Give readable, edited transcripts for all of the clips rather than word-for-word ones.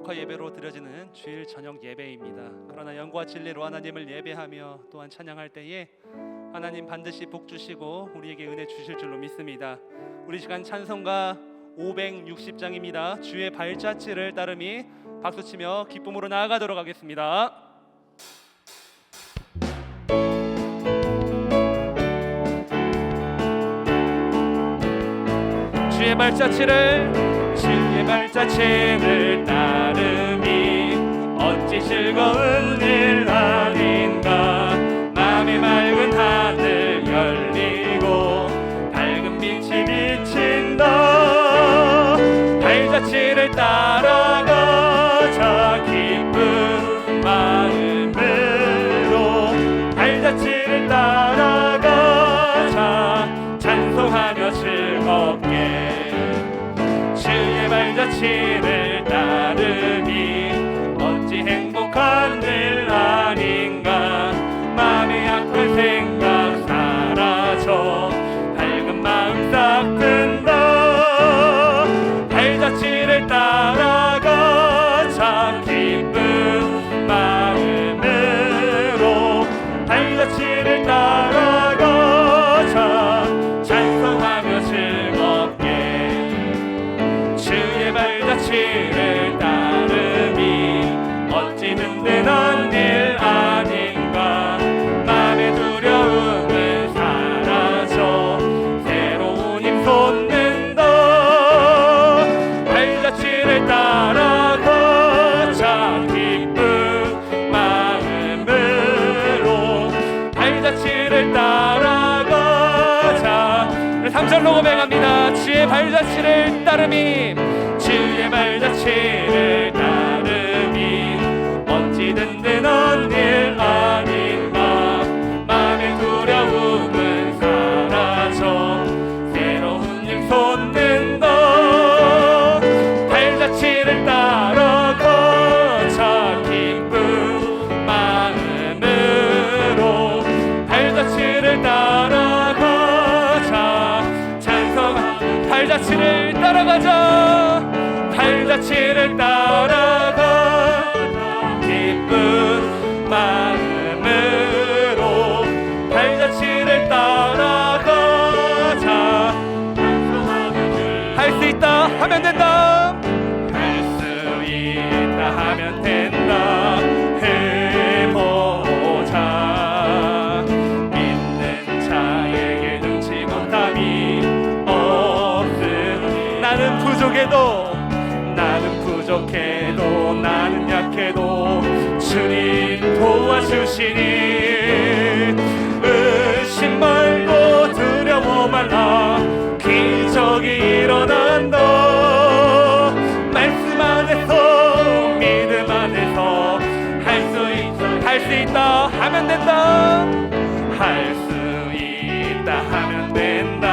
녹화 예배로 드려지는 주일 저녁 예배입니다. 그러나 영과 진리로 하나님을 예배하며 또한 찬양할 때에 하나님 반드시 복 주시고 우리에게 은혜 주실 줄로 믿습니다. 우리 시간 찬송가 560장입니다. 주의 발자취를 따름이 박수치며 기쁨으로 나아가도록 하겠습니다. 주의 발자취를 따름이 어찌 즐거운 일 아닌가. 마음의 맑은 하늘 열리고 밝은 빛이 비친다. 발자취를 따라가자 기쁜 마음으로. 발자취를 따라가자 찬송하며 즐겁게. 주의 발자취를 따르니 어찌 행복한 일 아닌가. 마음의 약한 생각 사라져 밝은 마음 싹 든다. 발자취를 따라가자 기쁜 마음으로. 발자취를 따라가자 찬송하며 즐겁게. 주의 발자취를 따름이 어찌 든든한 일 아닌가. 마음의 두려움은 사라져 새로운 힘 솟는다. 발자취를 따라가자 기쁜 마음으로. 발자취를 따라가자. 3절로 고백합니다. 주의 발자취를 따름이. 주의 발자취를 따름이 어찌 든든한 일 아닌가. 마음의 두려움은 사라져 새로운 힘 솟는다. 발자취를 따라가자 기쁜 마음으로. 발자취를 따라가자 찬송하며. 발자취를 따라가자. 발자취를 따라가자 기쁜 마음으로. 발자취를 따라가자 할 수 있다 하면 된다. 할 수 있다 하면 된다. 해보자. 믿는 자에게 능치 못함이 없으니. 나는 부족해도 나는 약해도 주님 도와주시니. 의심 말고 두려워 말라. 기적이 일어난다. 말씀 안에서 믿음 안에서 할 수 있다 하면 된다. 할 수 있다 하면 된다.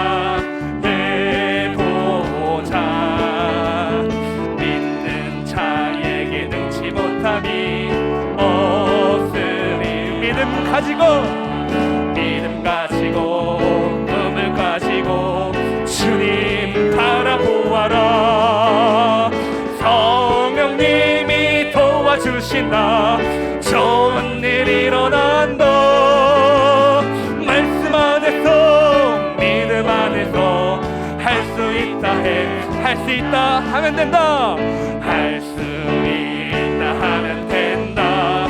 해보자. 믿는 자에게 능치 못함이 없으니. 믿음 가지고 꿈을 가지고 주님 바라보아라. 성령님이 도와주신다. 좋은 일 일어난다. 말씀 안에서 믿음 안에서 할 수 있다 하면 된다. 할 수 있다 하면 된다.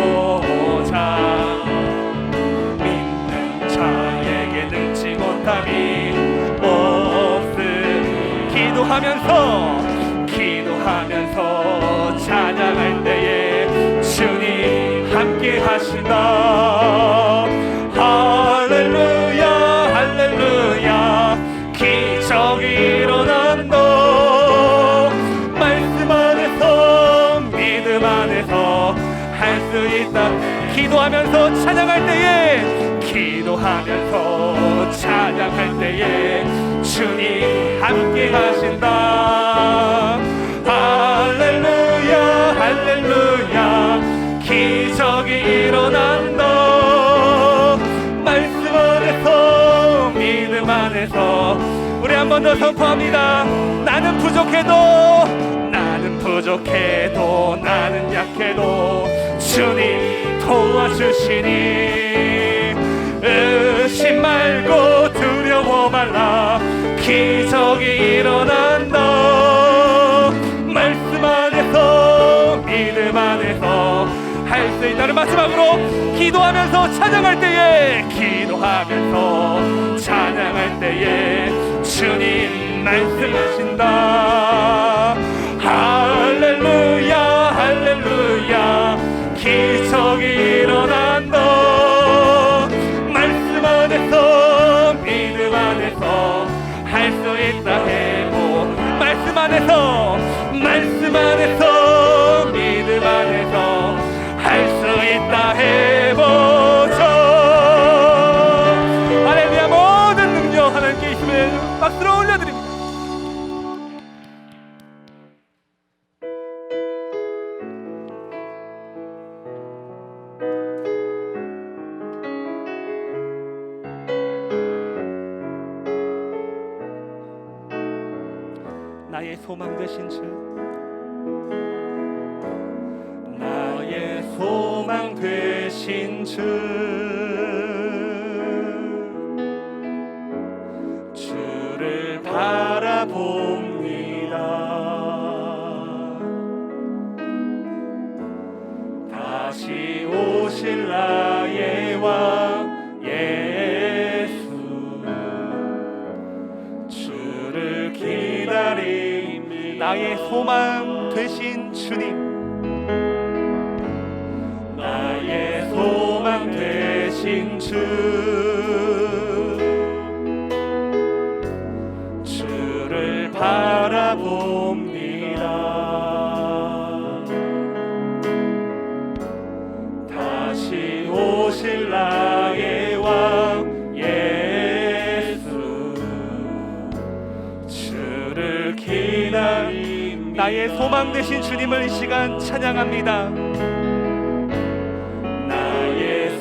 해보자. 믿는 자에게 능치 못함이 없으니. 기도하면서 찬양할 때에 주님 함께 하신다. 할렐루야 할렐루야. 기적이 일어난다. 말씀 안에서 믿음 안에서 할 수 있다. 기도하면서 찬양할 때에 주님 함께 하신다. 할렐루야 할렐루야. 기적이 일어난다. 말씀 안에서 믿음 안에서. 우리 한 번 더 선포합니다. 나는 부족해도 부족해도 나는 약해도 주님 도와주시니 의심 말고 두려워 말라 기적이 일어난다 말씀 안에서 믿음 안에서 할 수 있다는 마지막으로 기도하면서 찬양할 때에 기도하면서 찬양할 때에 주님 말씀하신다 할렐루야 할렐루야 기적이 일어난다 말씀 안에서 믿음 안에서 할 수 있다 해보 말씀 안에서 믿음 안에서 할 수 있다 해보죠 할렐루야 모든 능력 하나님께 있음을 박수로 올려드립니다. 나의 소망 되신 주 나의 소망 되신 주 주를 바라봅니다 다시 오실 나의 왕 예수 주를 기다립니다 나의 소망 되신 주님 나의 소망 되신 주 주를 바라봅니다 다시 오실 나의 왕 예수 주를 기다립니다 나의 소망 되신 주님을 이 시간 찬양합니다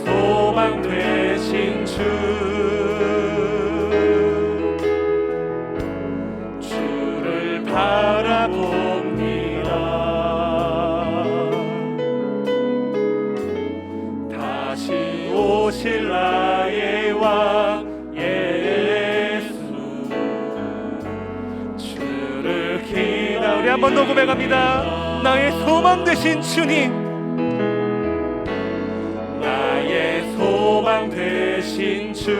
소망 되신 주 주를 바라봅니다 다시 오실 나의 왕 예수 주를 기다립니다 우리 한 번 더 고백합니다 나의 소망 되신 주님 소망 되신 주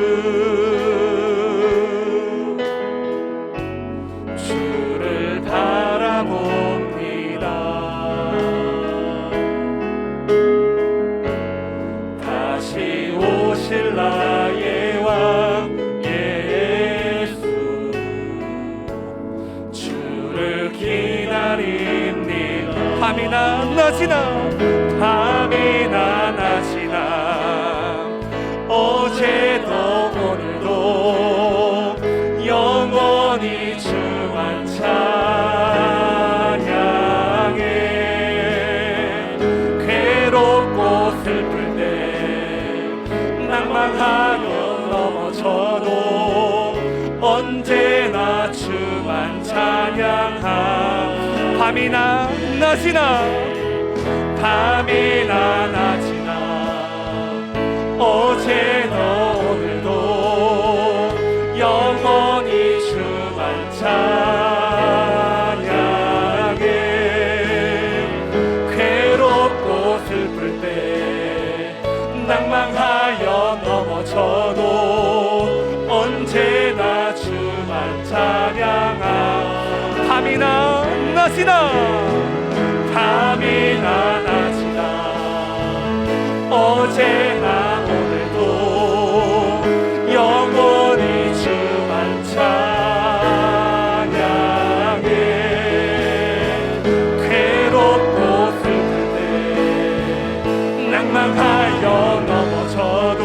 주를 바라봅니다 다시 오실 나의 왕 예수 주를 기다립니다 밤이나 낮이나 어제도 오늘도 영원히 주만 찬양해 괴롭고 슬플 때 낭망하며 넘어져도 언제나 주만 찬양하 밤이나 낮이나 어제도 오늘도 영원히 주만 찬양해 괴롭고 슬플 때 낭망하여 넘어져도 언제나 주만 찬양하 밤이나 낮이나 어제나 오늘도 영원히 주만 찬양해 괴롭고 슬플 때 낭망하여 넘어져도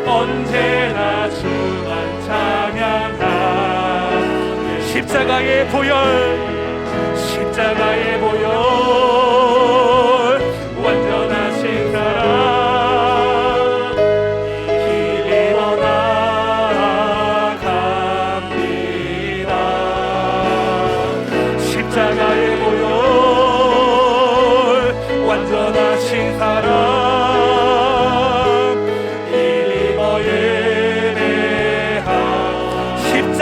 언제나 주만 찬양하 십자가의 보혈 완전하신 사랑 힘입어 나갑니다 십자가의 보혈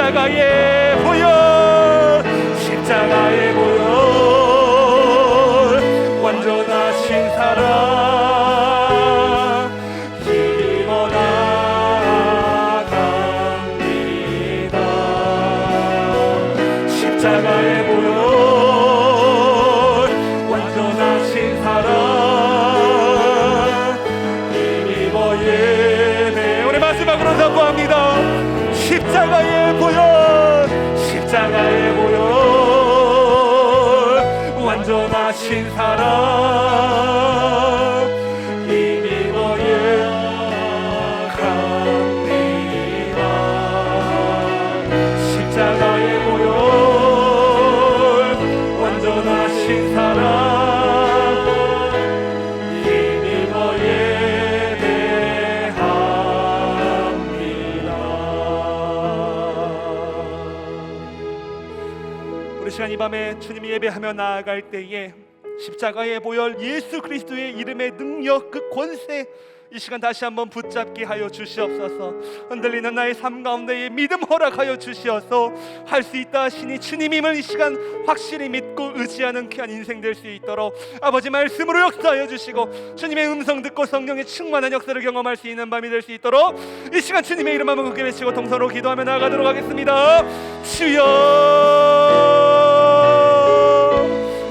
십자가의 보혈, 십자가의 보혈, 완전하신 사랑 힘입어 나아갑니다. 십자가의 보혈, 완전하신 사랑 힘입어 예배. 우리 마지막으로 선포합니다. 십자가의 보혈, 십자가의 보혈, 완전하신 사랑 힘입어 예배합니다. 십자가의 보혈, 완전하신 사랑 힘입어 예배합니다. 우리 시간 이 밤에 주님이 예배하며 나아갈 때에 십자가의 보혈, 예수 그리스도의 이름의 능력, 그 권세, 이 시간 다시 한번 붙잡게 하여 주시옵소서. 흔들리는 나의 삶 가운데에 믿음 허락하여 주시어서 할 수 있다 하시니 주님임을 이 시간 확실히 믿고 의지하는 귀한 인생 될 수 있도록 아버지 말씀으로 역사하여 주시고 주님의 음성 듣고 성령의 충만한 역사를 경험할 수 있는 밤이 될 수 있도록 이 시간 주님의 이름 한번 크게 외치고 동서로 기도하며 나아가도록 하겠습니다. 주여,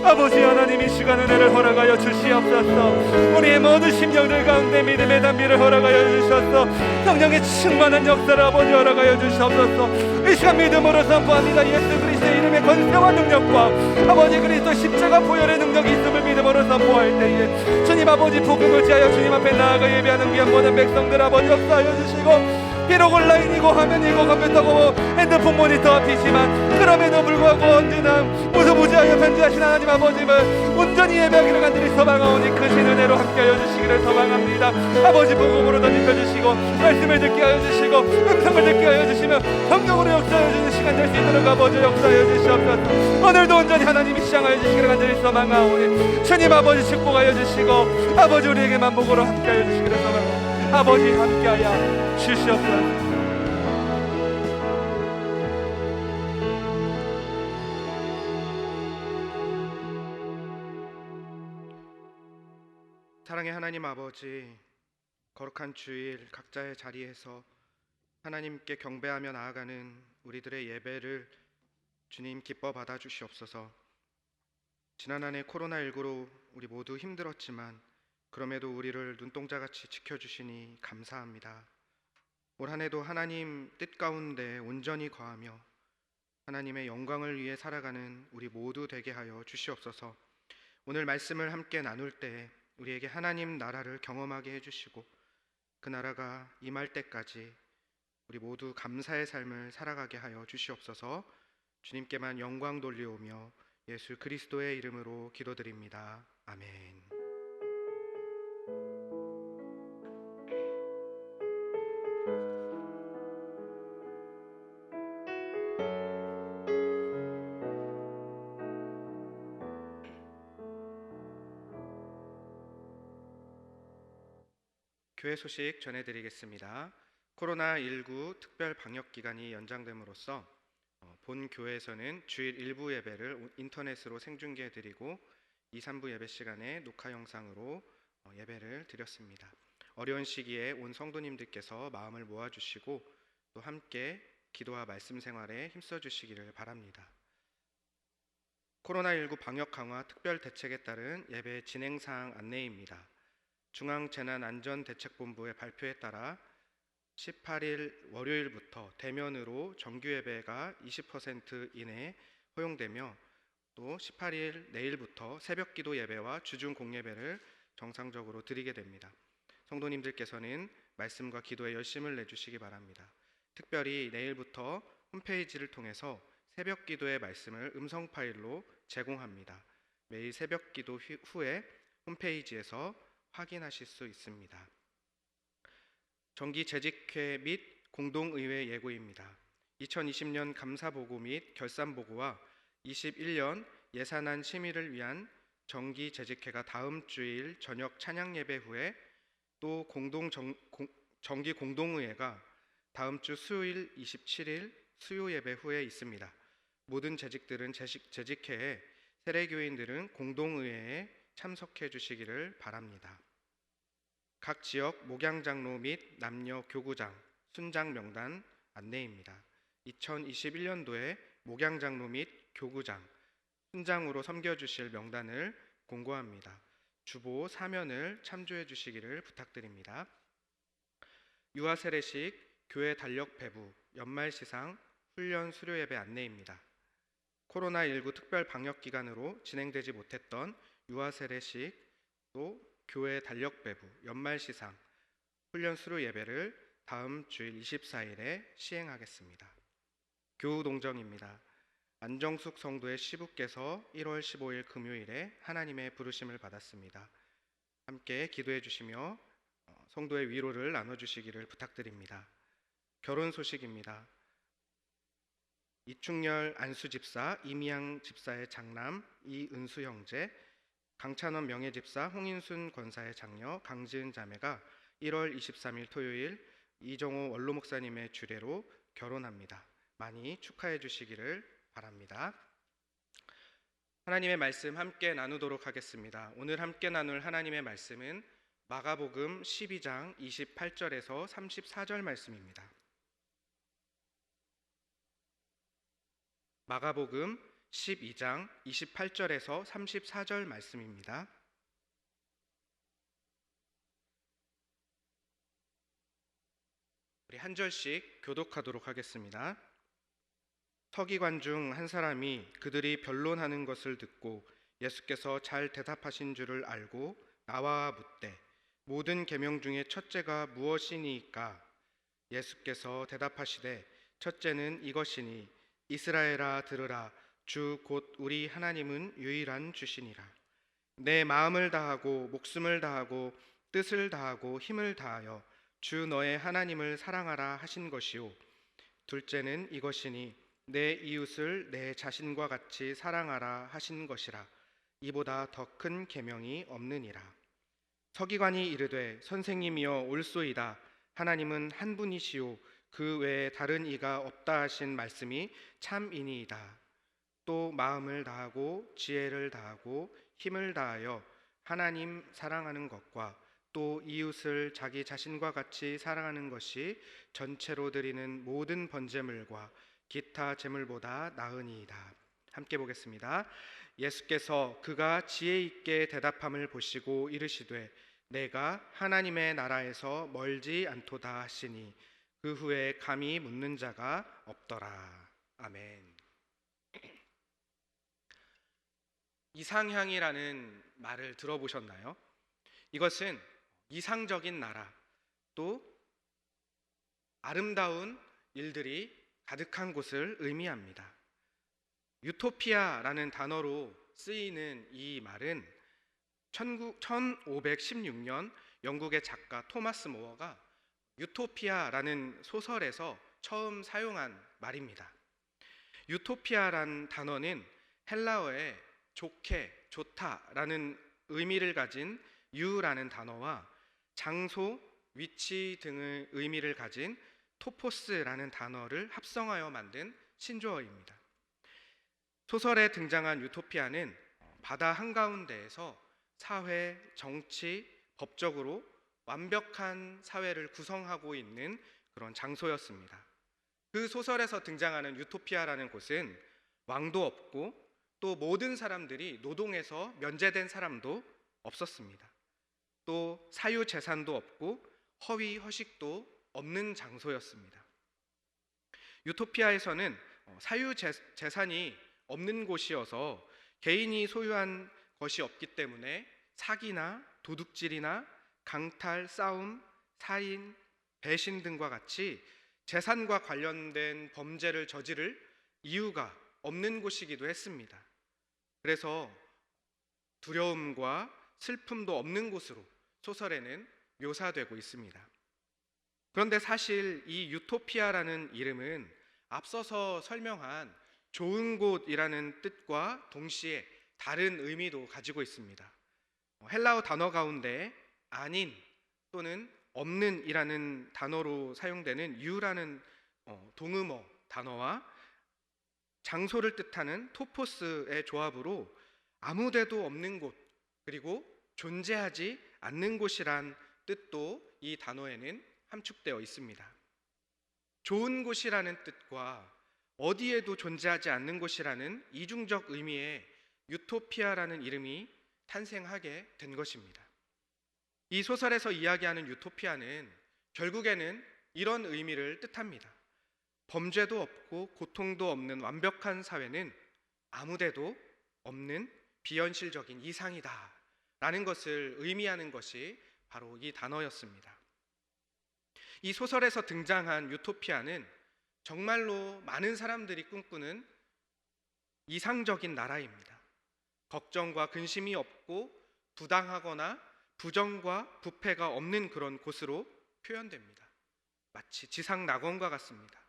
아버지 하나님, 이 시간 은혜를 허락하여 주시옵소서. 우리의 모든 심령들 가운데 믿음의 담비를 허락하여 주셔서 성령의 충만한 역사를 아버지 허락하여 주시옵소서. 이 시간 믿음으로 선포합니다. 예수 그리스도의 이름의 권세와 능력과 아버지 그리스도 십자가 보혈의 능력이 있음을 믿음으로 선포할 때에 주님 아버지 복음을 지하여 주님 앞에 나아가 예배하는 귀한 모든 백성들 아버지 역사하여 주시고, 비록 온라인이고 화면이고 컴퓨터고 핸드폰 모니터 앞이지만 그럼에도 불구하고 언제나 무소부지하여 편지하신 하나님 아버지를 온전히 예배하기를 간절히 소망하오니 크신 은혜로 함께하여 주시기를 소망합니다. 아버지 복음으로 덧입혀주시고 말씀을 듣게 하여 주시고 음성을 듣게 하여 주시며 성령으로 역사하여 주는 시간 될 수 있도록 아버지 역사하여 주시옵소서. 오늘도 온전히 하나님이 시장하여 주시기를 간절히 소망하오니 주님 아버지 축복하여 주시고 아버지 우리에게만 복으로 함께하여 주시기를 소망합니다. 아버지 함께하여 주시옵소서. 사랑의 하나님 아버지, 거룩한 주일 각자의 자리에서 하나님께 경배하며 나아가는 우리들의 예배를 주님 기뻐 받아 주시옵소서. 지난 한 해 코로나19로 우리 모두 힘들었지만 그럼에도 우리를 눈동자같이 지켜주시니 감사합니다. 올 한 해도 하나님 뜻 가운데 온전히 거하며 하나님의 영광을 위해 살아가는 우리 모두 되게 하여 주시옵소서. 오늘 말씀을 함께 나눌 때 우리에게 하나님 나라를 경험하게 해주시고 그 나라가 임할 때까지 우리 모두 감사의 삶을 살아가게 하여 주시옵소서. 주님께만 영광 돌리오며 예수 그리스도의 이름으로 기도드립니다. 아멘. 교회 소식 전해드리겠습니다. 코로나19 특별 방역기간이 연장됨으로써 본 교회에서는 주일 일부 예배를 인터넷으로 생중계해드리고 2, 3부 예배 시간에 녹화 영상으로 예배를 드렸습니다. 어려운 시기에 온 성도님들께서 마음을 모아주시고 또 함께 기도와 말씀 생활에 힘써주시기를 바랍니다. 코로나19 방역 강화 특별 대책에 따른 예배 진행사항 안내입니다. 중앙재난안전대책본부의 발표에 따라 18일 월요일부터 대면으로 정규 예배가 20% 이내 허용되며 또 18일 내일부터 새벽기도 예배와 주중 공예배를 정상적으로 드리게 됩니다. 성도님들께서는 말씀과 기도에 열심을 내주시기 바랍니다. 특별히 내일부터 홈페이지를 통해서 새벽기도의 말씀을 음성 파일로 제공합니다. 매일 새벽기도 후에 홈페이지에서 확인하실 수 있습니다. 정기재직회 및 공동의회 예고입니다. 2020년 감사보고 및 결산보고와 21년 예산안 심의를 위한 정기재직회가 다음 주일 저녁 찬양예배 후에 또 정기 공동의회가 다음 주 수요일 27일 수요 예배 후에 있습니다. 모든 재직들은 재직회에, 세례교인들은 공동의회에 참석해 주시기를 바랍니다. 각 지역 목양장로 및 남녀 교구장, 순장 명단 안내입니다. 2021년도에 목양장로 및 교구장, 순장으로 섬겨주실 명단을 공고합니다. 주보 사면을 참조해 주시기를 부탁드립니다. 유아세례식, 교회 달력 배부, 연말시상, 훈련 수료예배 안내입니다. 코로나19 특별 방역 기간으로 진행되지 못했던 유아세례식, 또 교회 달력 배부, 연말시상, 훈련 수료예배를 다음 주일 24일에 시행하겠습니다. 교우 동정입니다. 안정숙 성도의 시부께서 1월 15일 금요일에 하나님의 부르심을 받았습니다. 함께 기도해 주시며 성도의 위로를 나눠주시기를 부탁드립니다. 결혼 소식입니다. 이충렬 안수 집사, 이미양 집사의 장남 이은수 형제, 강찬원 명예집사, 홍인순 권사의 장녀 강지은 자매가 1월 23일 토요일 이정호 원로 목사님의 주례로 결혼합니다. 많이 축하해 주시기를 바랍니다. 하나님의 말씀 함께 나누도록 하겠습니다. 오늘 함께 나눌 하나님의 말씀은 마가복음 12장 28절에서 34절 말씀입니다. 마가복음 12장 28절에서 34절 말씀입니다. 우리 한 절씩 교독하도록 하겠습니다. 서기관 중 한 사람이 그들이 변론하는 것을 듣고 예수께서 잘 대답하신 줄을 알고 나와 묻되 모든 계명 중에 첫째가 무엇이니까? 예수께서 대답하시되 첫째는 이것이니 이스라엘아 들으라 주 곧 우리 하나님은 유일한 주시니라. 내 마음을 다하고 목숨을 다하고 뜻을 다하고 힘을 다하여 주 너의 하나님을 사랑하라 하신 것이요. 둘째는 이것이니 내 이웃을 내 자신과 같이 사랑하라 하신 것이라. 이보다 더 큰 계명이 없느니라. 서기관이 이르되 선생님이여 옳소이다. 하나님은 한 분이시요 그 외에 다른 이가 없다 하신 말씀이 참이니이다. 또 마음을 다하고 지혜를 다하고 힘을 다하여 하나님 사랑하는 것과 또 이웃을 자기 자신과 같이 사랑하는 것이 전체로 드리는 모든 번제물과 기타 제물보다 나으니이다. 함께 보겠습니다. 예수께서 그가 지혜 있게 대답함을 보시고 이르시되 내가 하나님의 나라에서 멀지 않도다 하시니 그 후에 감히 묻는 자가 없더라. 아멘. 이상향이라는 말을 들어보셨나요? 이것은 이상적인 나라, 또 아름다운 일들이 가득한 곳을 의미합니다. 유토피아라는 단어로 쓰이는 이 말은 1516년 영국의 작가 토마스 모어가 유토피아라는 소설에서 처음 사용한 말입니다. 유토피아란 단어는 헬라어의 좋게, 좋다라는 의미를 가진 유라는 단어와 장소, 위치 등의 의미를 가진 토포스라는 단어를 합성하여 만든 신조어입니다. 소설에 등장한 유토피아는 바다 한가운데에서 사회, 정치, 법적으로 완벽한 사회를 구성하고 있는 그런 장소였습니다. 그 소설에서 등장하는 유토피아라는 곳은 왕도 없고 또 모든 사람들이 노동에서 면제된 사람도 없었습니다. 또 사유재산도 없고 허위 허식도 없는 장소였습니다. 유토피아에서는 사유재산이 없는 곳이어서 개인이 소유한 것이 없기 때문에 사기나 도둑질이나 강탈, 싸움, 살인, 배신 등과 같이 재산과 관련된 범죄를 저지를 이유가 없는 곳이기도 했습니다. 그래서 두려움과 슬픔도 없는 곳으로 소설에는 묘사되고 있습니다. 그런데 사실 이 유토피아라는 이름은 앞서서 설명한 좋은 곳이라는 뜻과 동시에 다른 의미도 가지고 있습니다. 헬라어 단어 가운데 아닌 또는 없는 이라는 단어로 사용되는 유라는 동음어 단어와 장소를 뜻하는 토포스의 조합으로 아무데도 없는 곳, 그리고 존재하지 않는 곳이란 뜻도 이 단어에는 함축되어 있습니다. 좋은 곳이라는 뜻과 어디에도 존재하지 않는 곳이라는 이중적 의미의 유토피아라는 이름이 탄생하게 된 것입니다. 이 소설에서 이야기하는 유토피아는 결국에는 이런 의미를 뜻합니다. 범죄도 없고 고통도 없는 완벽한 사회는 아무데도 없는 비현실적인 이상이다 라는 것을 의미하는 것이 바로 이 단어였습니다. 이 소설에서 등장한 유토피아는 정말로 많은 사람들이 꿈꾸는 이상적인 나라입니다. 걱정과 근심이 없고 부당하거나 부정과 부패가 없는 그런 곳으로 표현됩니다. 마치 지상 낙원과 같습니다.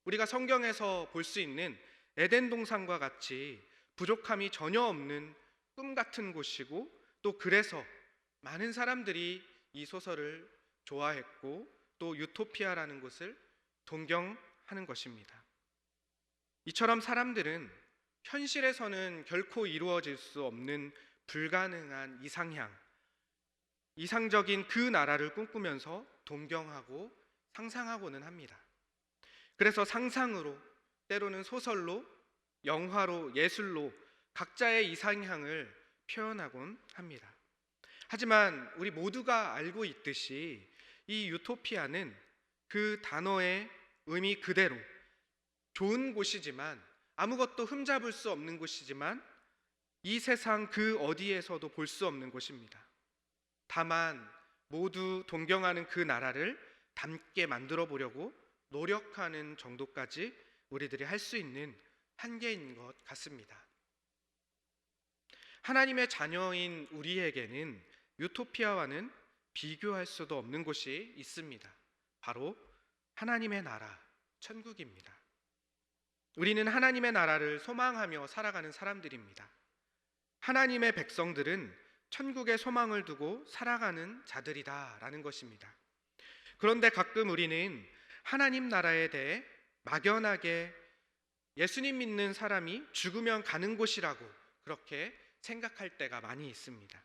우리가 성경에서 볼 수 있는 에덴 동산과 같이 부족함이 전혀 없는 꿈 같은 곳이고, 또 그래서 많은 사람들이 이 소설을 좋아했고 또 유토피아라는 곳을 동경하는 것입니다. 이처럼 사람들은 현실에서는 결코 이루어질 수 없는 불가능한 이상향, 이상적인 그 나라를 꿈꾸면서 동경하고 상상하고는 합니다. 그래서 상상으로, 때로는 소설로, 영화로, 예술로 각자의 이상향을 표현하곤 합니다. 하지만 우리 모두가 알고 있듯이 이 유토피아는 그 단어의 의미 그대로 좋은 곳이지만, 아무것도 흠잡을 수 없는 곳이지만 이 세상 그 어디에서도 볼 수 없는 곳입니다. 다만 모두 동경하는 그 나라를 닮게 만들어 보려고 노력하는 정도까지 우리들이 할 수 있는 한계인 것 같습니다. 하나님의 자녀인 우리에게는 유토피아와는 비교할 수도 없는 곳이 있습니다. 바로 하나님의 나라, 천국입니다. 우리는 하나님의 나라를 소망하며 살아가는 사람들입니다. 하나님의 백성들은 천국의 소망을 두고 살아가는 자들이다라는 것입니다. 그런데 가끔 우리는 하나님 나라에 대해 막연하게 예수님 믿는 사람이 죽으면 가는 곳이라고 그렇게 생각할 때가 많이 있습니다.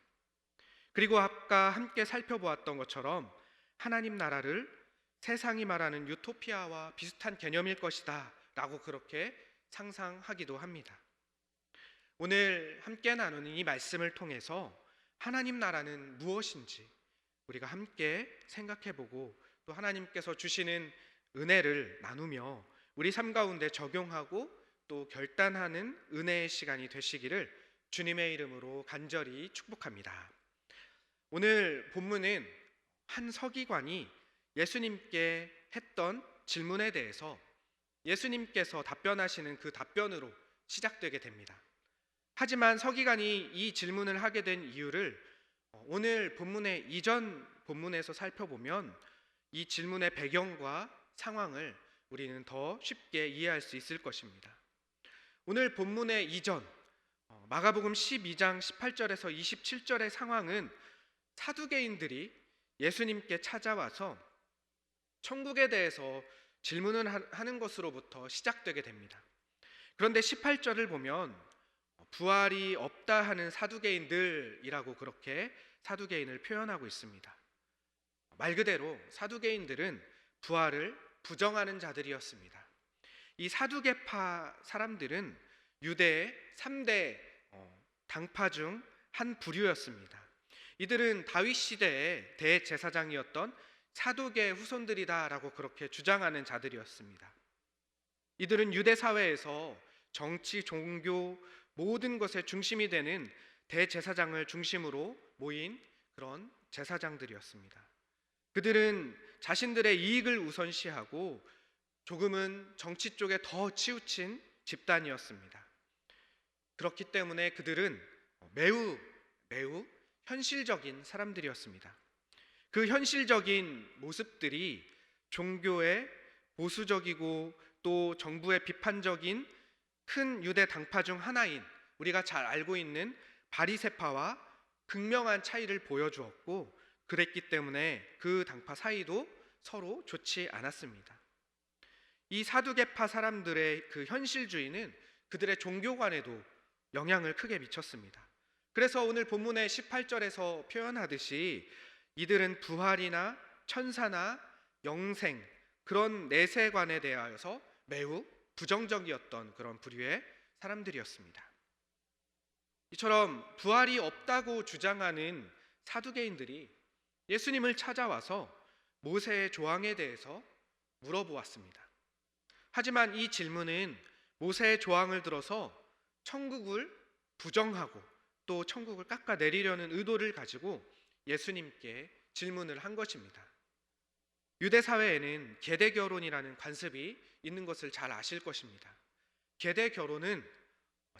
그리고 아까 함께 살펴보았던 것처럼 하나님 나라를 세상이 말하는 유토피아와 비슷한 개념일 것이다 라고 그렇게 상상하기도 합니다. 오늘 함께 나누는 이 말씀을 통해서 하나님 나라는 무엇인지 우리가 함께 생각해보고, 또 하나님께서 주시는 은혜를 나누며 우리 삶 가운데 적용하고 또 결단하는 은혜의 시간이 되시기를 주님의 이름으로 간절히 축복합니다. 오늘 본문은 한 서기관이 예수님께 했던 질문에 대해서 예수님께서 답변하시는 그 답변으로 시작되게 됩니다. 하지만 서기관이 이 질문을 하게 된 이유를 오늘 본문의 이전 본문에서 살펴보면 이 질문의 배경과 상황을 우리는 더 쉽게 이해할 수 있을 것입니다. 오늘 본문의 이전 마가복음 12장 18절에서 27절의 상황은 사두개인들이 예수님께 찾아와서 천국에 대해서 질문을 하는 것으로부터 시작되게 됩니다. 그런데 18절을 보면 부활이 없다 하는 사두개인들이라고 그렇게 사두개인을 표현하고 있습니다. 말 그대로 사두개인들은 부활을 부정하는 자들이었습니다. 이 사두개파 사람들은 유대의 3대 당파 중 한 부류였습니다. 이들은 다윗 시대의 대제사장이었던 사두개의 후손들이다라고 그렇게 주장하는 자들이었습니다. 이들은 유대 사회에서 정치, 종교, 모든 것의 중심이 되는 대제사장을 중심으로 모인 그런 제사장들이었습니다. 그들은 자신들의 이익을 우선시하고 조금은 정치 쪽에 더 치우친 집단이었습니다. 그렇기 때문에 그들은 매우 현실적인 사람들이었습니다. 그 현실적인 모습들이 종교의 보수적이고 또 정부의 비판적인 큰 유대 당파 중 하나인 우리가 잘 알고 있는 바리새파와 극명한 차이를 보여주었고, 그랬기 때문에 그 당파 사이도 서로 좋지 않았습니다. 이 사두개파 사람들의 그 현실주의는 그들의 종교관에도 영향을 크게 미쳤습니다. 그래서 오늘 본문의 18절에서 표현하듯이 이들은 부활이나 천사나 영생, 그런 내세관에 대하여서 매우 부정적이었던 그런 부류의 사람들이었습니다. 이처럼 부활이 없다고 주장하는 사두개인들이 예수님을 찾아와서 모세의 조항에 대해서 물어보았습니다. 하지만 이 질문은 모세의 조항을 들어서 천국을 부정하고 또 천국을 깎아내리려는 의도를 가지고 예수님께 질문을 한 것입니다. 유대 사회에는 계대 결혼이라는 관습이 있는 것을 잘 아실 것입니다. 계대 결혼은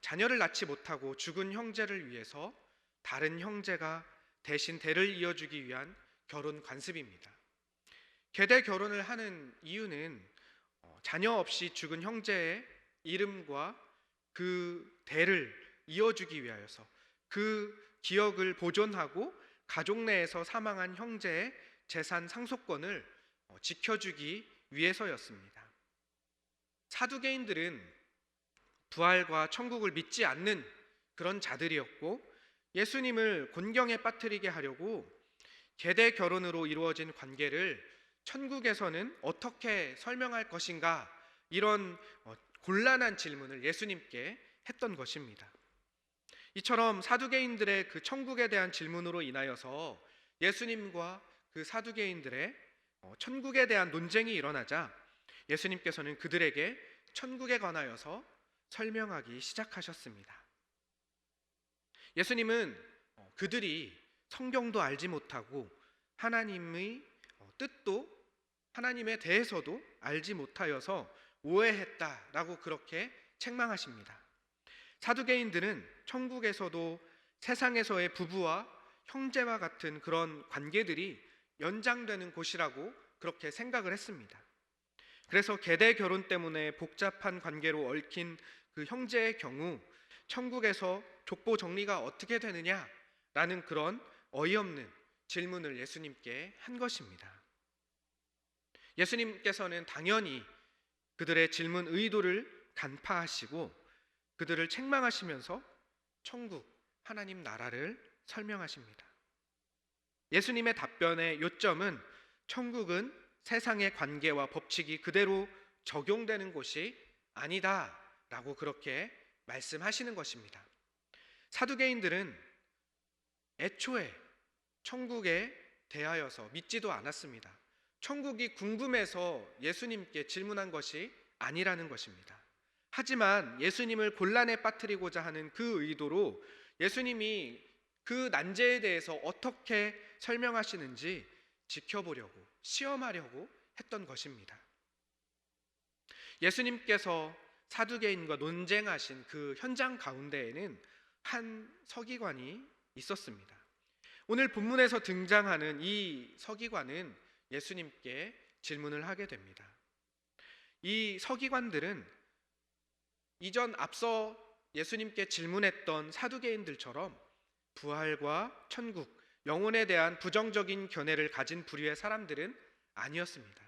자녀를 낳지 못하고 죽은 형제를 위해서 다른 형제가 대신 대를 이어주기 위한 결혼 관습입니다. 계대 결혼을 하는 이유는 자녀 없이 죽은 형제의 이름과 그 대를 이어주기 위하여서 그 기억을 보존하고 가족 내에서 사망한 형제의 재산 상속권을 지켜주기 위해서였습니다. 사두개인들은 부활과 천국을 믿지 않는 그런 자들이었고 예수님을 곤경에 빠뜨리게 하려고 계대 결혼으로 이루어진 관계를 천국에서는 어떻게 설명할 것인가, 이런 곤란한 질문을 예수님께 했던 것입니다. 이처럼 사두개인들의 그 천국에 대한 질문으로 인하여서 예수님과 그 사두개인들의 천국에 대한 논쟁이 일어나자 예수님께서는 그들에게 천국에 관하여서 설명하기 시작하셨습니다. 예수님은 그들이 성경도 알지 못하고 하나님의 뜻도 하나님에 대해서도 알지 못하여서 오해했다라고 그렇게 책망하십니다. 사두개인들은 천국에서도 세상에서의 부부와 형제와 같은 그런 관계들이 연장되는 곳이라고 그렇게 생각을 했습니다. 그래서 계대 결혼 때문에 복잡한 관계로 얽힌 그 형제의 경우 천국에서 족보 정리가 어떻게 되느냐라는 그런 어이없는 질문을 예수님께 한 것입니다. 예수님께서는 당연히 그들의 질문 의도를 간파하시고 그들을 책망하시면서 천국, 하나님 나라를 설명하십니다. 예수님의 답변의 요점은 천국은 세상의 관계와 법칙이 그대로 적용되는 곳이 아니다라고 그렇게 말씀하시는 것입니다. 사두개인들은 애초에 천국에 대하여서 믿지도 않았습니다. 천국이 궁금해서 예수님께 질문한 것이 아니라는 것입니다. 하지만 예수님을 곤란에 빠뜨리고자 하는 그 의도로 예수님이 그 난제에 대해서 어떻게 설명하시는지 지켜보려고, 시험하려고 했던 것입니다. 예수님께서 사두개인과 논쟁하신 그 현장 가운데에는 한 서기관이 있었습니다. 오늘 본문에서 등장하는 이 서기관은 예수님께 질문을 하게 됩니다. 이 서기관들은 이전 앞서 예수님께 질문했던 사두개인들처럼 부활과 천국, 영혼에 대한 부정적인 견해를 가진 부류의 사람들은 아니었습니다.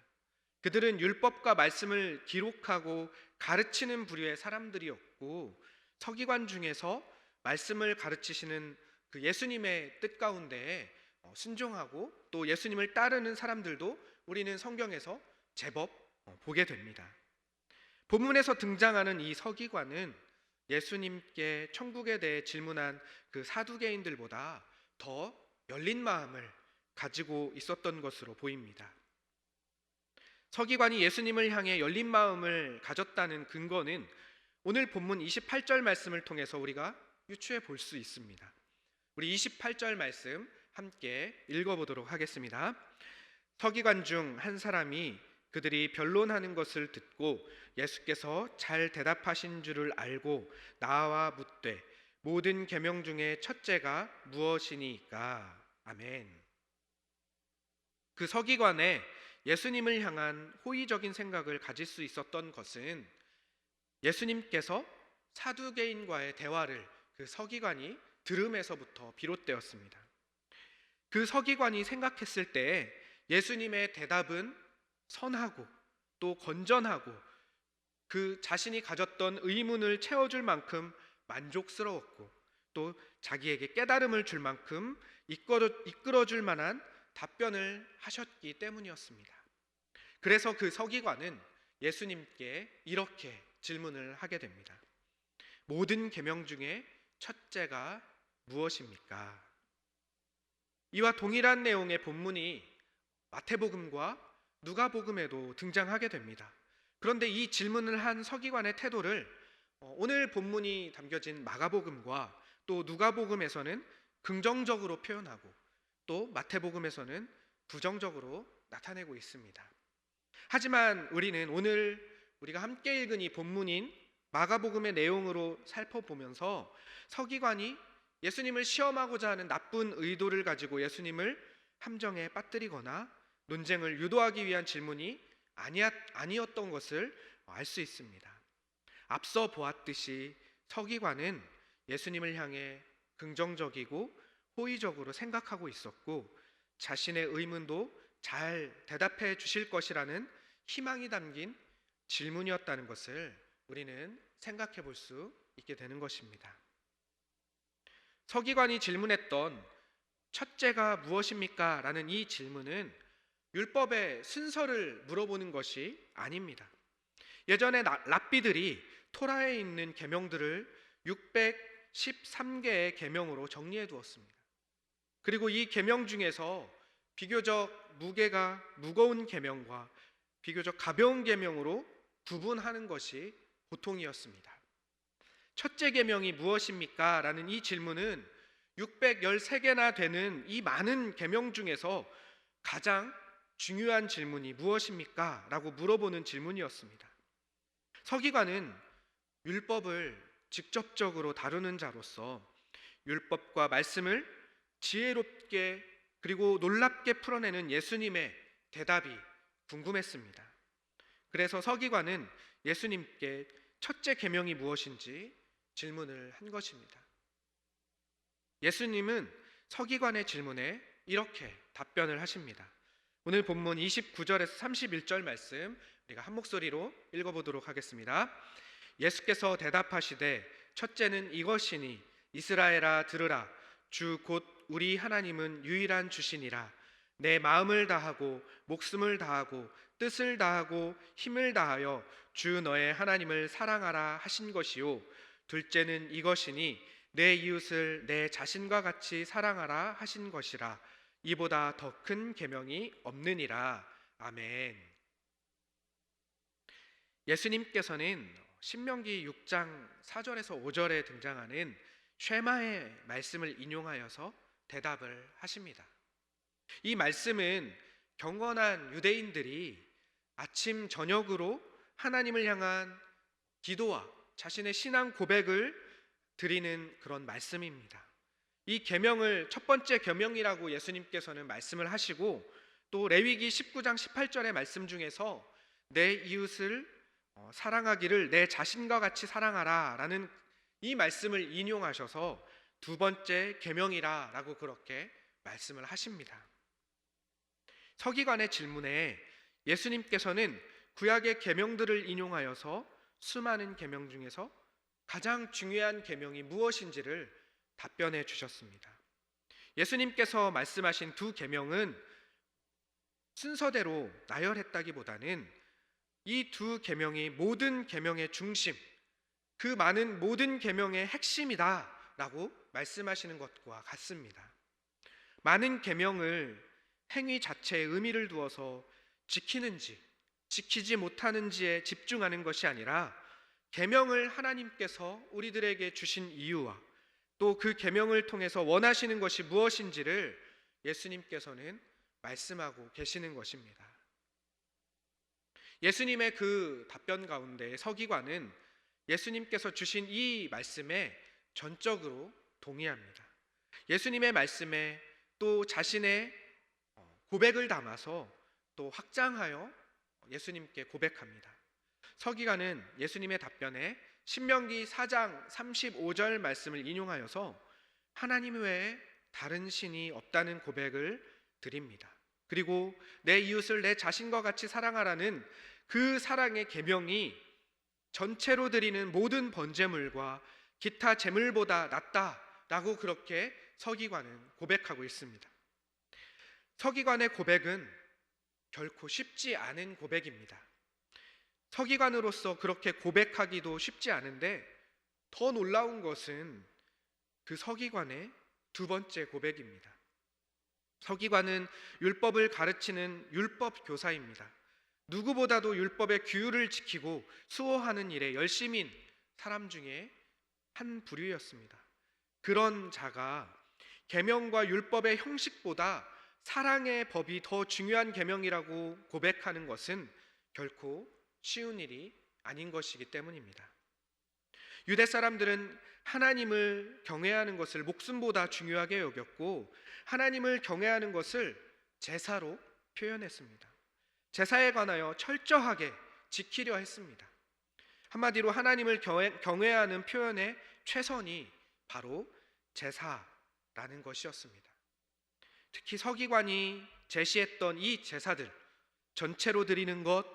그들은 율법과 말씀을 기록하고 가르치는 부류의 사람들이었고 서기관 중에서 말씀을 가르치시는 그 예수님의 뜻 가운데 순종하고 또 예수님을 따르는 사람들도 우리는 성경에서 제법 보게 됩니다. 본문에서 등장하는 이 서기관은 예수님께 천국에 대해 질문한 그 사두개인들보다 더 열린 마음을 가지고 있었던 것으로 보입니다. 서기관이 예수님을 향해 열린 마음을 가졌다는 근거는 오늘 본문 28절 말씀을 통해서 우리가 유추해 볼 수 있습니다. 우리 28절 말씀 함께 읽어보도록 하겠습니다. 서기관 중 한 사람이 그들이 변론하는 것을 듣고 예수께서 잘 대답하신 줄을 알고 나와 묻되 모든 계명 중에 첫째가 무엇이니까? 아멘. 그 서기관의 예수님을 향한 호의적인 생각을 가질 수 있었던 것은 예수님께서 사두개인과의 대화를 그 서기관이 들음에서부터 비롯되었습니다. 그 서기관이 생각했을 때 예수님의 대답은 선하고 또 건전하고 그 자신이 가졌던 의문을 채워줄 만큼 만족스러웠고 또 자기에게 깨달음을 줄 만큼 이끌어줄 만한 답변을 하셨기 때문이었습니다. 그래서 그 서기관은 예수님께 이렇게 질문을 하게 됩니다. 모든 계명 중에 첫째가 무엇입니까? 이와 동일한 내용의 본문이 마태복음과 누가복음에도 등장하게 됩니다. 그런데 이 질문을 한 서기관의 태도를 오늘 본문이 담겨진 마가복음과 또 누가복음에서는 긍정적으로 표현하고 또 마태복음에서는 부정적으로 나타내고 있습니다. 하지만 우리는 오늘 우리가 함께 읽은 이 본문인 마가복음의 내용으로 살펴보면서 서기관이 예수님을 시험하고자 하는 나쁜 의도를 가지고 예수님을 함정에 빠뜨리거나 논쟁을 유도하기 위한 질문이 아니었던 것을 알 수 있습니다. 앞서 보았듯이 서기관은 예수님을 향해 긍정적이고 호의적으로 생각하고 있었고 자신의 의문도 잘 대답해 주실 것이라는 희망이 담긴 질문이었다는 것을 우리는 생각해 볼 수 있게 되는 것입니다. 서기관이 질문했던 첫째가 무엇입니까? 라는 이 질문은 율법의 순서를 물어보는 것이 아닙니다. 예전에 랍비들이 토라에 있는 계명들을 613개의 계명으로 정리해 두었습니다. 그리고 이 계명 중에서 비교적 무게가 무거운 계명과 비교적 가벼운 계명으로 구분하는 것이 보통이었습니다. 첫째 계명이 무엇입니까? 라는 이 질문은 613개나 되는 이 많은 계명 중에서 가장 중요한 질문이 무엇입니까? 라고 물어보는 질문이었습니다. 서기관은 율법을 직접적으로 다루는 자로서 율법과 말씀을 지혜롭게 그리고 놀랍게 풀어내는 예수님의 대답이 궁금했습니다. 그래서 서기관은 예수님께 첫째 계명이 무엇인지 질문을 한 것입니다. 예수님은 서기관의 질문에 이렇게 답변을 하십니다. 오늘 본문 29절에서 31절 말씀 우리가 한 목소리로 읽어보도록 하겠습니다. 예수께서 대답하시되 첫째는 이것이니 이스라엘아 들으라 주 곧 우리 하나님은 유일한 주시니라. 내 마음을 다하고 목숨을 다하고 뜻을 다하고 힘을 다하여 주 너의 하나님을 사랑하라 하신 것이요 둘째는 이것이니 내 이웃을 내 자신과 같이 사랑하라 하신 것이라. 이보다 더 큰 계명이 없느니라. 아멘. 예수님께서는 신명기 6장 4절에서 5절에 등장하는 쉐마의 말씀을 인용하여서 대답을 하십니다. 이 말씀은 경건한 유대인들이 아침 저녁으로 하나님을 향한 기도와 자신의 신앙 고백을 드리는 그런 말씀입니다. 이 계명을 첫 번째 계명이라고 예수님께서는 말씀을 하시고 또 레위기 19장 18절의 말씀 중에서 내 이웃을 사랑하기를 내 자신과 같이 사랑하라 라는 이 말씀을 인용하셔서 두 번째 계명이라 라고 그렇게 말씀을 하십니다. 서기관의 질문에 예수님께서는 구약의 계명들을 인용하여서 수많은 계명 중에서 가장 중요한 계명이 무엇인지를 답변해 주셨습니다. 예수님께서 말씀하신 두 계명은 순서대로 나열했다기보다는 이 두 계명이 모든 계명의 중심, 그 많은 모든 계명의 핵심이다라고 말씀하시는 것과 같습니다. 많은 계명을 행위 자체에 의미를 두어서 지키는지 지키지 못하는지에 집중하는 것이 아니라 계명을 하나님께서 우리들에게 주신 이유와 또 그 계명을 통해서 원하시는 것이 무엇인지를 예수님께서는 말씀하고 계시는 것입니다. 예수님의 그 답변 가운데 서기관은 예수님께서 주신 이 말씀에 전적으로 동의합니다. 예수님의 말씀에 또 자신의 고백을 담아서 또 확장하여 예수님께 고백합니다. 서기관은 예수님의 답변에 신명기 4장 35절 말씀을 인용하여서 하나님 외에 다른 신이 없다는 고백을 드립니다. 그리고 내 이웃을 내 자신과 같이 사랑하라는 그 사랑의 계명이 전체로 드리는 모든 번제물과 기타 제물보다 낫다라고 그렇게 서기관은 고백하고 있습니다. 서기관의 고백은 결코 쉽지 않은 고백입니다. 서기관으로서 그렇게 고백하기도 쉽지 않은데 더 놀라운 것은 그 서기관의 두 번째 고백입니다. 서기관은 율법을 가르치는 율법 교사입니다. 누구보다도 율법의 규율을 지키고 수호하는 일에 열심인 사람 중에 한 부류였습니다. 그런 자가 계명과 율법의 형식보다 사랑의 법이 더 중요한 계명이라고 고백하는 것은 결코 쉬운 일이 아닌 것이기 때문입니다. 유대 사람들은 하나님을 경외하는 것을 목숨보다 중요하게 여겼고 하나님을 경외하는 것을 제사로 표현했습니다. 제사에 관하여 철저하게 지키려 했습니다. 한마디로 하나님을 경외하는 표현의 최선이 바로 제사라는 것이었습니다. 특히 서기관이 제시했던 이 제사들, 전체로 드리는 것,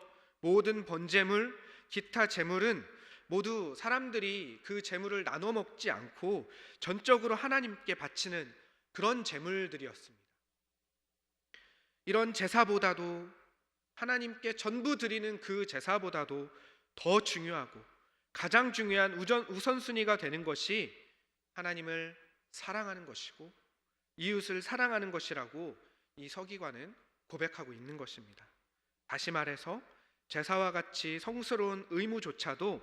모든 번제물, 기타 제물은 모두 사람들이 그 제물을 나눠 먹지 않고 전적으로 하나님께 바치는 그런 제물들이었습니다. 이런 제사보다도 하나님께 전부 드리는 그 제사보다도 더 중요하고 가장 중요한 우선순위가 되는 것이 하나님을 사랑하는 것이고 이웃을 사랑하는 것이라고 이 서기관은 고백하고 있는 것입니다. 다시 말해서 제사와 같이 성스러운 의무조차도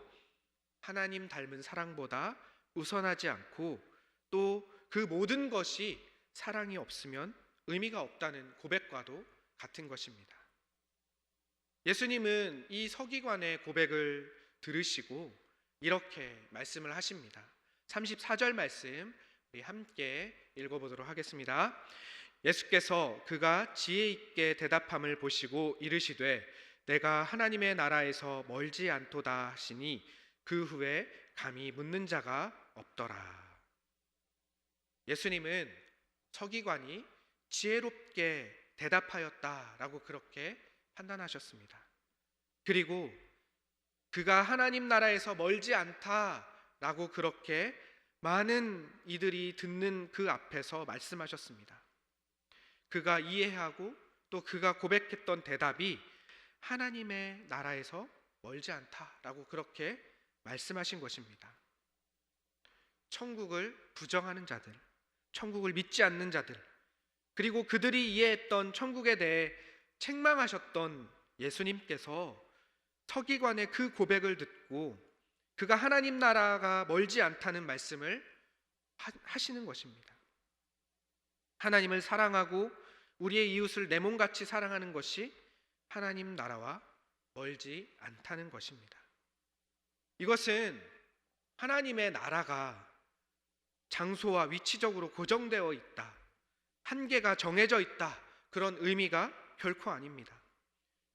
하나님 닮은 사랑보다 우선하지 않고 또 그 모든 것이 사랑이 없으면 의미가 없다는 고백과도 같은 것입니다. 예수님은 이 서기관의 고백을 들으시고 이렇게 말씀을 하십니다. 34절 말씀 우리 함께 읽어보도록 하겠습니다. 예수께서 그가 지혜 있게 대답함을 보시고 이르시되 내가 하나님의 나라에서 멀지 않도다 하시니 그 후에 감히 묻는 자가 없더라. 예수님은 서기관이 지혜롭게 대답하였다라고 그렇게 판단하셨습니다. 그리고 그가 하나님 나라에서 멀지 않다라고 그렇게 많은 이들이 듣는 그 앞에서 말씀하셨습니다. 그가 이해하고 또 그가 고백했던 대답이 하나님의 나라에서 멀지 않다라고 그렇게 말씀하신 것입니다. 천국을 부정하는 자들, 천국을 믿지 않는 자들, 그리고 그들이 이해했던 천국에 대해 책망하셨던 예수님께서 서기관의 그 고백을 듣고 그가 하나님 나라가 멀지 않다는 말씀을 하시는 것입니다. 하나님을 사랑하고 우리의 이웃을 내 몸같이 사랑하는 것이 하나님 나라와 멀지 않다는 것입니다. 이것은 하나님의 나라가 장소와 위치적으로 고정되어 있다, 한계가 정해져 있다, 그런 의미가 결코 아닙니다.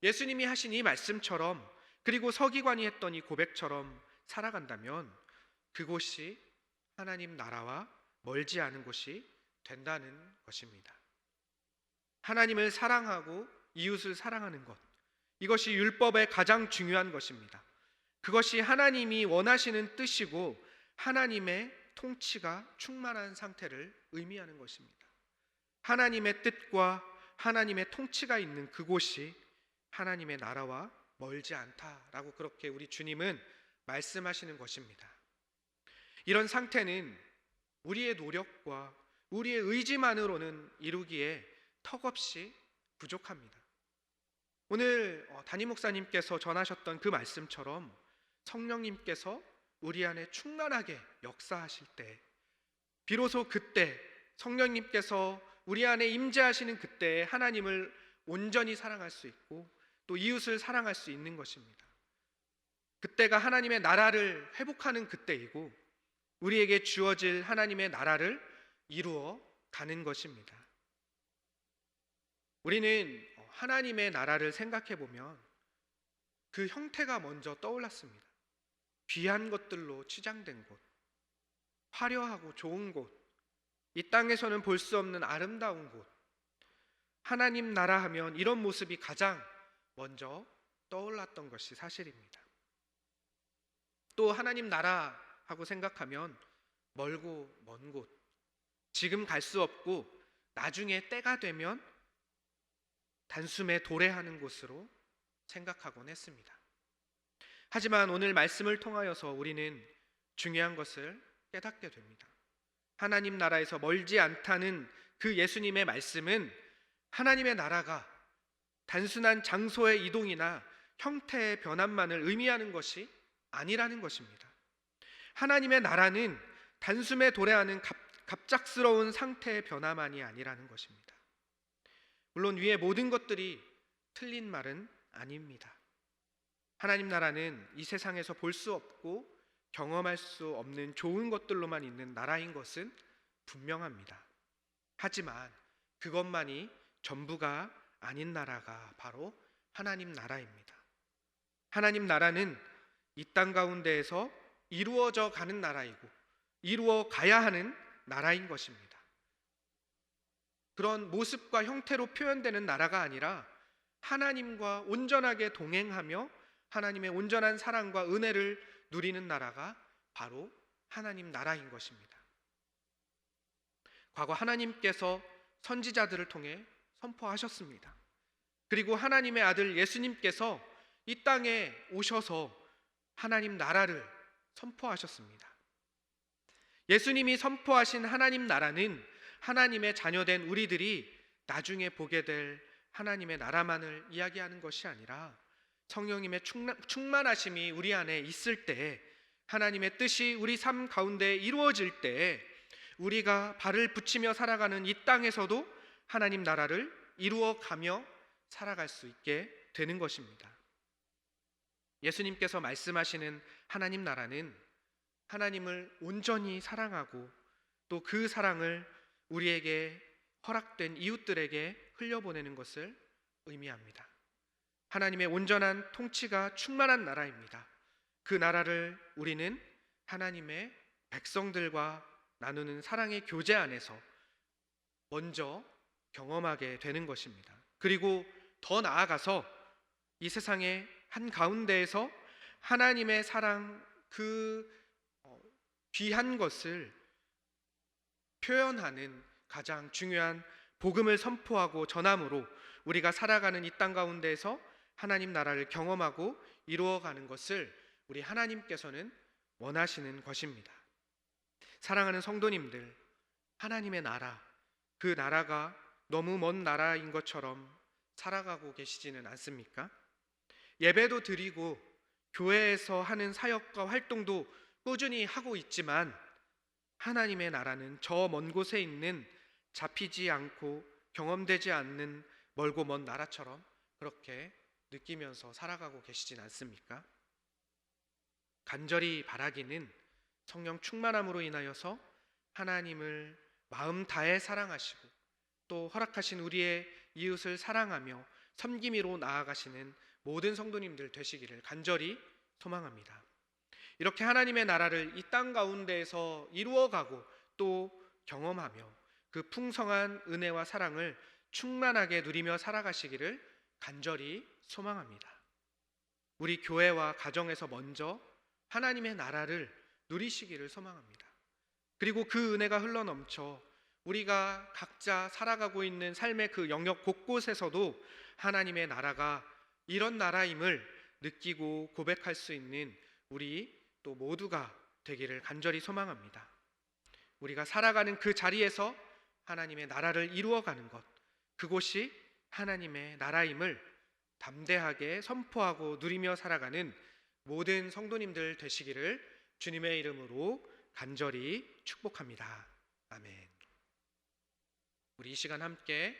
예수님이 하신 이 말씀처럼 그리고 서기관이 했던 이 고백처럼 살아간다면 그곳이 하나님 나라와 멀지 않은 곳이 된다는 것입니다. 하나님을 사랑하고 이웃을 사랑하는 것, 이것이 율법의 가장 중요한 것입니다. 그것이 하나님이 원하시는 뜻이고 하나님의 통치가 충만한 상태를 의미하는 것입니다. 하나님의 뜻과 하나님의 통치가 있는 그곳이 하나님의 나라와 멀지 않다라고 그렇게 우리 주님은 말씀하시는 것입니다. 이런 상태는 우리의 노력과 우리의 의지만으로는 이루기에 턱없이 부족합니다. 오늘 담임 목사님께서 전하셨던 그 말씀처럼 성령님께서 우리 안에 충만하게 역사하실 때, 비로소 그때 성령님께서 우리 안에 임재하시는 그때에 하나님을 온전히 사랑할 수 있고 또 이웃을 사랑할 수 있는 것입니다. 그때가 하나님의 나라를 회복하는 그때이고 우리에게 주어질 하나님의 나라를 이루어 가는 것입니다. 우리는 하나님의 나라를 생각해 보면 그 형태가 먼저 떠올랐습니다. 귀한 것들로 치장된 곳, 화려하고 좋은 곳, 이 땅에서는 볼 수 없는 아름다운 곳, 하나님 나라 하면 이런 모습이 가장 먼저 떠올랐던 것이 사실입니다. 또 하나님 나라 하고 생각하면 멀고 먼 곳, 지금 갈 수 없고 나중에 때가 되면 단숨에 도래하는 곳으로 생각하곤 했습니다. 하지만 오늘 말씀을 통하여서 우리는 중요한 것을 깨닫게 됩니다. 하나님 나라에서 멀지 않다는 그 예수님의 말씀은 하나님의 나라가 단순한 장소의 이동이나 형태의 변함만을 의미하는 것이 아니라는 것입니다. 하나님의 나라는 단숨에 도래하는 갑작스러운 상태의 변화만이 아니라는 것입니다. 물론 위의 모든 것들이 틀린 말은 아닙니다. 하나님 나라는 이 세상에서 볼 수 없고 경험할 수 없는 좋은 것들로만 있는 나라인 것은 분명합니다. 하지만 그것만이 전부가 아닌 나라가 바로 하나님 나라입니다. 하나님 나라는 이 땅 가운데에서 이루어져 가는 나라이고 이루어 가야 하는 나라인 것입니다. 그런 모습과 형태로 표현되는 나라가 아니라 하나님과 온전하게 동행하며 하나님의 온전한 사랑과 은혜를 누리는 나라가 바로 하나님 나라인 것입니다. 과거 하나님께서 선지자들을 통해 선포하셨습니다. 그리고 하나님의 아들 예수님께서 이 땅에 오셔서 하나님 나라를 선포하셨습니다. 예수님이 선포하신 하나님 나라는 하나님의 자녀된 우리들이 나중에 보게 될 하나님의 나라만을 이야기하는 것이 아니라 성령님의 충만하심이 우리 안에 있을 때, 하나님의 뜻이 우리 삶 가운데 이루어질 때 우리가 발을 붙이며 살아가는 이 땅에서도 하나님 나라를 이루어가며 살아갈 수 있게 되는 것입니다. 예수님께서 말씀하시는 하나님 나라는 하나님을 온전히 사랑하고 또 그 사랑을 우리에게 허락된 이웃들에게 흘려보내는 것을 의미합니다. 하나님의 온전한 통치가 충만한 나라입니다. 그 나라를 우리는 하나님의 백성들과 나누는 사랑의 교제 안에서 먼저 경험하게 되는 것입니다. 그리고 더 나아가서 이 세상의 한가운데에서 하나님의 사랑, 그 귀한 것을 표현하는 가장 중요한 복음을 선포하고 전함으로 우리가 살아가는 이 땅 가운데에서 하나님 나라를 경험하고 이루어가는 것을 우리 하나님께서는 원하시는 것입니다. 사랑하는 성도님들, 하나님의 나라, 그 나라가 너무 먼 나라인 것처럼 살아가고 계시지는 않습니까? 예배도 드리고 교회에서 하는 사역과 활동도 꾸준히 하고 있지만 하나님의 나라는 저 먼 곳에 있는 잡히지 않고 경험되지 않는 멀고 먼 나라처럼 그렇게 느끼면서 살아가고 계시진 않습니까? 간절히 바라기는 성령 충만함으로 인하여서 하나님을 마음 다해 사랑하시고 또 허락하신 우리의 이웃을 사랑하며 섬김이로 나아가시는 모든 성도님들 되시기를 간절히 소망합니다. 이렇게 하나님의 나라를 이 땅 가운데에서 이루어가고 또 경험하며 그 풍성한 은혜와 사랑을 충만하게 누리며 살아가시기를 간절히 소망합니다. 우리 교회와 가정에서 먼저 하나님의 나라를 누리시기를 소망합니다. 그리고 그 은혜가 흘러넘쳐 우리가 각자 살아가고 있는 삶의 그 영역 곳곳에서도 하나님의 나라가 이런 나라임을 느끼고 고백할 수 있는 우리 또 모두가 되기를 간절히 소망합니다. 우리가 살아가는 그 자리에서 하나님의 나라를 이루어가는 것, 그곳이 하나님의 나라임을 담대하게 선포하고 누리며 살아가는 모든 성도님들 되시기를 주님의 이름으로 간절히 축복합니다. 아멘. 우리 이 시간 함께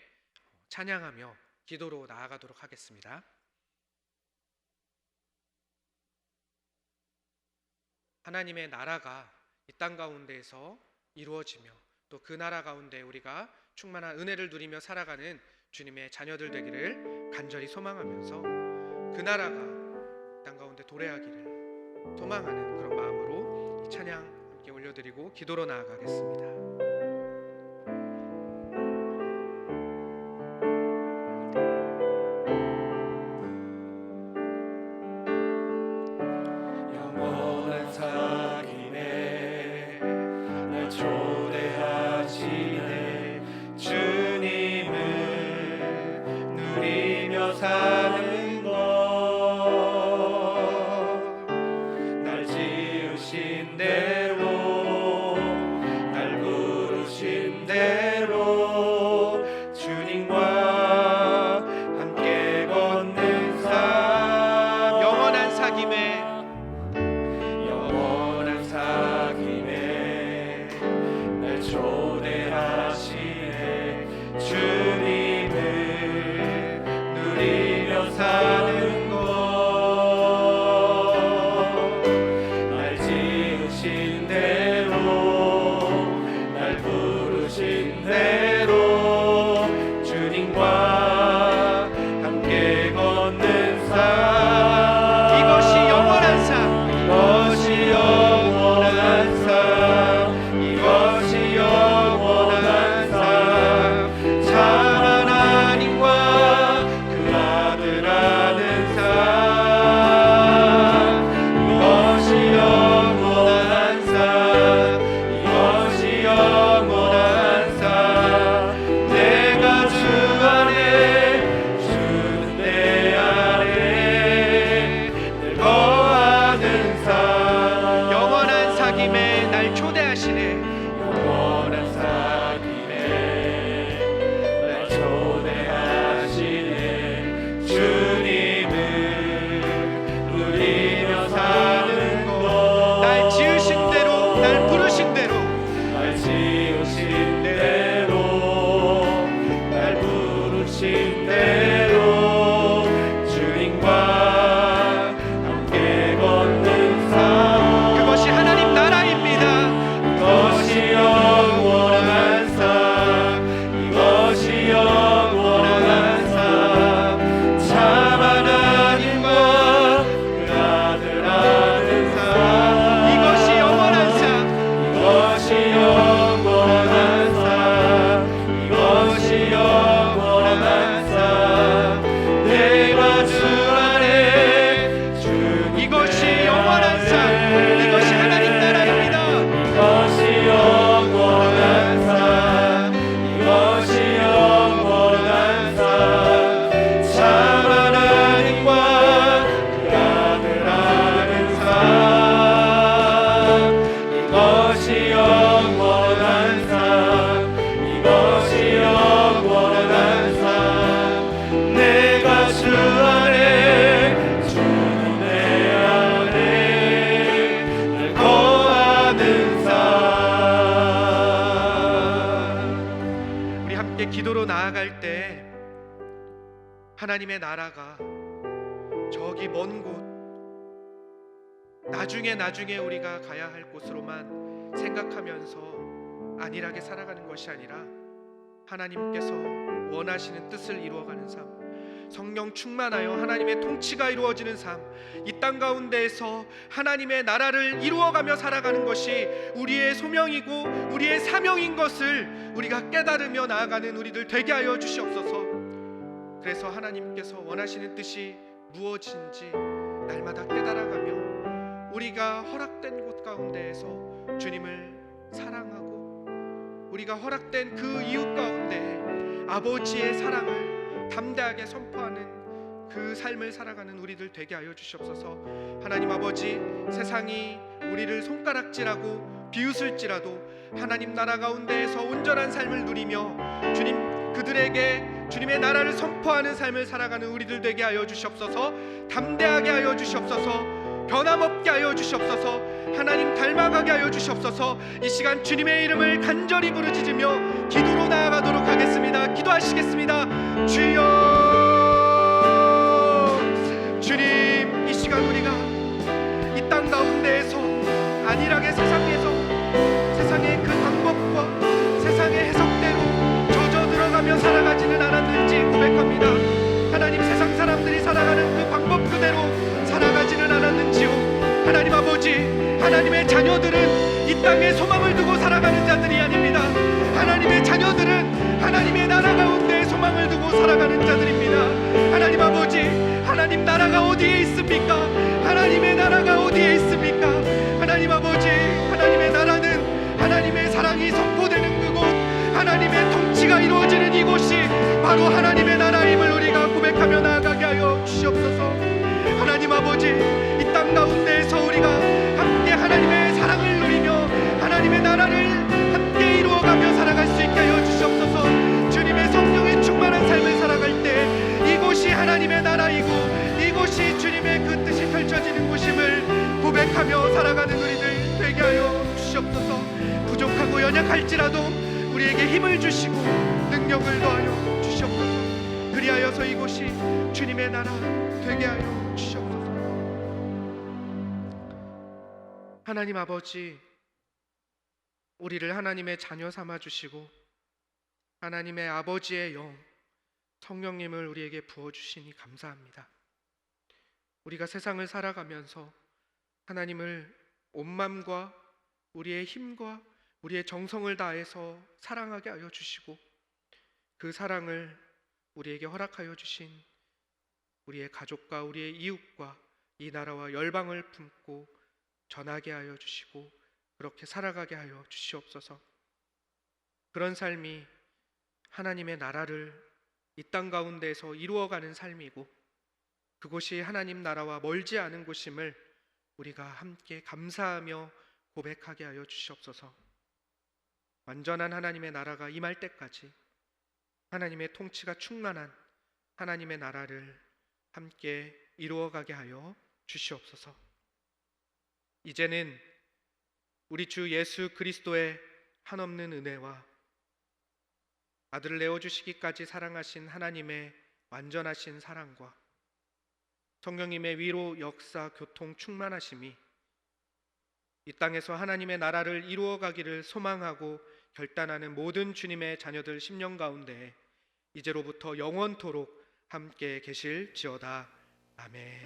찬양하며 기도로 나아가도록 하겠습니다. 하나님의 나라가 이 땅 가운데에서 이루어지며 또 그 나라 가운데 우리가 충만한 은혜를 누리며 살아가는 주님의 자녀들 되기를 간절히 소망하면서 그 나라가 땅 가운데 도래하기를 소망하는 그런 마음으로 이 찬양 함께 올려드리고 기도로 나아가겠습니다. 영원한 영원한 사귐에 날 초대하시네. 주님을 누리며 사는 것, 날 지으신 대로, 날 부르신 대로 주님과 함께 걷는 삶. 영원한 사귐에, 영원한 사귐에 날 초대하시네. 주님을 누리며 사는 것, 날 지으신 대로, 날 부르신 대로 주님과 함께 걷는 삶. 이것이 영원한 삶, 이것이 영원한 삶, 이것이 영원한 삶. 참 하나님과 그 아들 아는 삶, 이것이 영원한 삶, 이것이 영원한 삶. 내가 주 안에, 주는 내 안에 늘 거하는 삶. 영원한 사귐에 날 초대하시네. 영원한 사귐에 날 초대하시네. 주님을 누리며 사는 것, 날 지으신 대로, 날 부르신 대로, 날 지으신 대로, 날 부르신 대로 주님과 함께 걷는 삶. 그것이 하나님 나라입니다. 이것이 영원한 삶, 이것이 영원한 삶. 참 하나님과 그 아들 아는 삶. 이것이 영원한 삶, 이것이 영원한 삶, 이것이 영원한 삶. 내가 주 안에, 주 이것이 영원한 삶, 이것이 하나님 나라입니다. 이것이 영원한 삶, 이것이 영원한 삶. 참 하나님과 그 아들 아는 삶, 이것이 영원한 삶, 이것이 영원한 삶. 내가 주 안에, 주는 내 안에 늘 거하는 삶. 우리 함께 기도로 나아갈 때 하나님의 나라가 저기 먼 곳, 나중에 우리가 가야 할 곳으로만 생각하면서 안일하게 살아가는 것이 아니라 하나님께서 원하시는 뜻을 이루어가는 삶, 성령 충만하여 하나님의 통치가 이루어지는 삶, 이 땅 가운데에서 하나님의 나라를 이루어가며 살아가는 것이 우리의 소명이고 우리의 사명인 것을 우리가 깨달으며 나아가는 우리들 되게 하여 주시옵소서. 그래서 하나님께서 원하시는 뜻이 무엇인지 날마다 깨달아가며 우리가 허락된 곳 가운데에서 주님을 사랑하고 우리가 허락된 그 이웃 가운데 아버지의 사랑을 담대하게 선포하는 그 삶을 살아가는 우리들 되게 하여 주시옵소서. 하나님 아버지, 세상이 우리를 손가락질하고 비웃을지라도 하나님 나라 가운데에서 온전한 삶을 누리며 주님 그들에게 주님의 나라를 선포하는 삶을 살아가는 우리들 되게 하여 주시옵소서. 담대하게 하여 주시옵소서. 변함없게 하여 주시옵소서. 하나님 닮아가게 하여 주시옵소서. 이 시간 주님의 이름을 간절히 부르짖으며 기도로 나아가도록 하겠습니다. 기도하시겠습니다. 주여, 주님, 이 시간 우리가 이 땅 가운데에서 안일하게 세상의 그 방법과 세상의 해석대로 젖어 들어가며 살아가지는 않았는지 고백합니다. 하나님, 세상 사람들이 살아가는 그 방법 그대로 살아가지는 않았는지요. 하나님 아버지, 하나님의 자녀들은 이 땅에 소망을 두고 살아가는 자들이 아닙니다. 하나님의 자녀들은 하나님의 나라 가운데 소망을 두고 살아가는 자들입니다. 하나님 아버지, 하나님 나라가 어디에 있습니까? 하나님의 나라가 어디에 있습니까? 주시옵소서. 하나님 아버지, 이 땅 가운데에서 우리가 함께 하나님의 사랑을 누리며 하나님의 나라를 함께 이루어가며 살아갈 수 있게 하여 주시옵소서. 주님의 성령의 충만한 삶을 살아갈 때 이곳이 하나님의 나라이고 이곳이 주님의 그 뜻이 펼쳐지는 곳임을 고백하며 살아가는 우리들 되게 하여 주시옵소서. 부족하고 연약할지라도 우리에게 힘을 주시고 능력을 더하여 주시옵소서. 그리하여서 이곳이 주님의 나라 되게 하여 주시옵소서. 하나님 아버지, 우리를 하나님의 자녀 삼아 주시고 하나님의 아버지의 영 성령님을 우리에게 부어주시니 감사합니다. 우리가 세상을 살아가면서 하나님을 온 마음과 우리의 힘과 우리의 정성을 다해서 사랑하게 하여 주시고 그 사랑을 우리에게 허락하여 주신 우리의 가족과 우리의 이웃과 이 나라와 열방을 품고 전하게 하여 주시고 그렇게 살아가게 하여 주시옵소서. 그런 삶이 하나님의 나라를 이 땅 가운데에서 이루어가는 삶이고 그곳이 하나님 나라와 멀지 않은 곳임을 우리가 함께 감사하며 고백하게 하여 주시옵소서. 완전한 하나님의 나라가 임할 때까지 하나님의 통치가 충만한 하나님의 나라를 함께 이루어가게 하여 주시옵소서. 이제는 우리 주 예수 그리스도의 한없는 은혜와 아들을 내어주시기까지 사랑하신 하나님의 완전하신 사랑과 성령님의 위로 역사 교통 충만하심이 이 땅에서 하나님의 나라를 이루어가기를 소망하고 결단하는 모든 주님의 자녀들 심령 가운데 이제로부터 영원토록 함께 계실지어다. 아멘.